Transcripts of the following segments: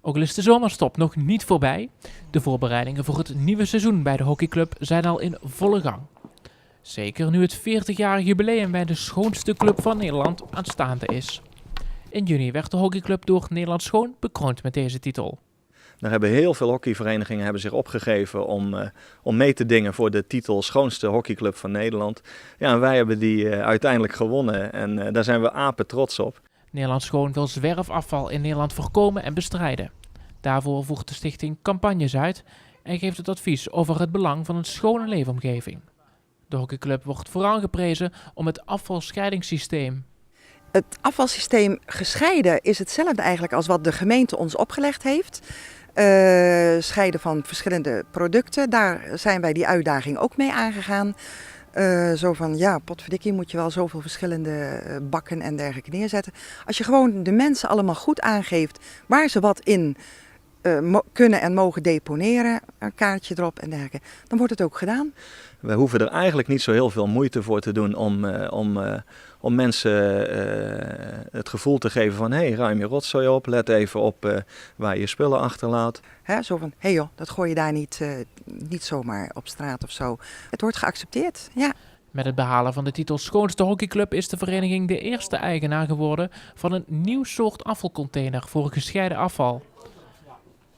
Ook al is de zomerstop nog niet voorbij, de voorbereidingen voor het nieuwe seizoen bij de hockeyclub zijn al in volle gang. Zeker nu het 40-jarig jubileum bij de schoonste club van Nederland aanstaande is. In juni werd de hockeyclub door Nederland Schoon bekroond met deze titel. Er hebben heel veel hockeyverenigingen zich opgegeven om mee te dingen voor de titel schoonste hockeyclub van Nederland. Ja, en wij hebben die uiteindelijk gewonnen en daar zijn we apen trots op. Nederland Schoon wil zwerfafval in Nederland voorkomen en bestrijden. Daarvoor voert de stichting campagnes uit en geeft het advies over het belang van een schone leefomgeving. De hockeyclub wordt vooral geprezen om het afvalscheidingssysteem. Het afvalsysteem gescheiden is hetzelfde eigenlijk als wat de gemeente ons opgelegd heeft. Scheiden van verschillende producten, daar zijn wij die uitdaging ook mee aangegaan. Zo van, ja, potverdikkie, moet je wel zoveel verschillende bakken en dergelijke neerzetten. Als je gewoon de mensen allemaal goed aangeeft waar ze wat in kunnen en mogen deponeren, een kaartje erop en dergelijke, dan wordt het ook gedaan. We hoeven er eigenlijk niet zo heel veel moeite voor te doen om mensen het gevoel te geven van hey, ruim je rotzooi op, let even op waar je je spullen achterlaat. Zo van, hé joh, dat gooi je daar niet zomaar op straat of zo. Het wordt geaccepteerd, ja. Met het behalen van de titel Schoonste Hockeyclub is de vereniging de eerste eigenaar geworden van een nieuw soort afvalcontainer voor gescheiden afval.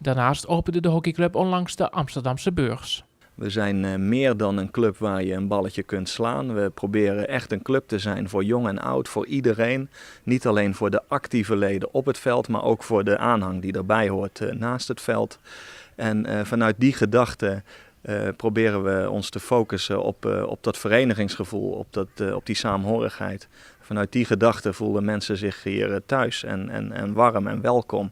Daarnaast opende de hockeyclub onlangs de Amsterdamse beurs. We zijn meer dan een club waar je een balletje kunt slaan. We proberen echt een club te zijn voor jong en oud, voor iedereen. Niet alleen voor de actieve leden op het veld, maar ook voor de aanhang die erbij hoort naast het veld. En vanuit die gedachte proberen we ons te focussen op dat verenigingsgevoel, op die saamhorigheid. Vanuit die gedachte voelen mensen zich hier thuis en warm en welkom.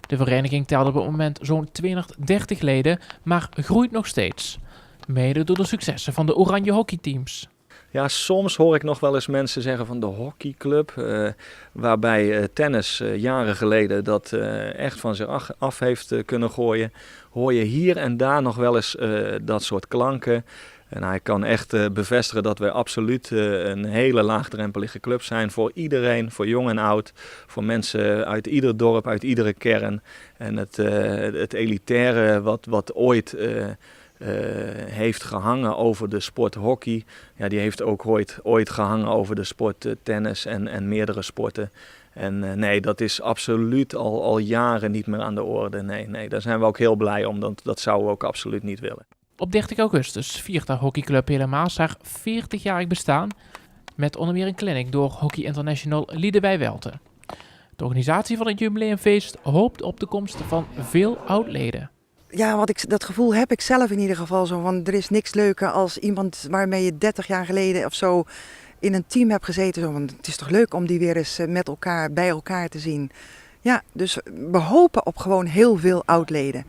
De vereniging telt op het moment zo'n 230 leden, maar groeit nog steeds. Mede door de successen van de oranje hockeyteams. Ja, soms hoor ik nog wel eens mensen zeggen van de hockeyclub, waarbij tennis jaren geleden dat echt van zich af heeft kunnen gooien. Hoor je hier en daar nog wel eens dat soort klanken. En hij kan echt bevestigen dat wij absoluut een hele laagdrempelige club zijn voor iedereen, voor jong en oud, voor mensen uit ieder dorp, uit iedere kern. En het elitaire wat ooit heeft gehangen over de sport hockey, ja, die heeft ook ooit gehangen over de sport tennis en meerdere sporten. En nee, dat is absoluut al jaren niet meer aan de orde. Nee, daar zijn we ook heel blij om, dat zouden we ook absoluut niet willen. Op 30 augustus viert de hockeyclub Helemaas haar 40-jarig bestaan met onder meer een clinic door Hockey International Liedewij Welte. De organisatie van het jubileumfeest hoopt op de komst van veel oud-leden. Ja, dat gevoel heb ik zelf in ieder geval zo, want er is niks leuker als iemand waarmee je 30 jaar geleden of zo in een team hebt gezeten. Zo, want het is toch leuk om die weer eens bij elkaar te zien. Ja, dus we hopen op gewoon heel veel oud-leden.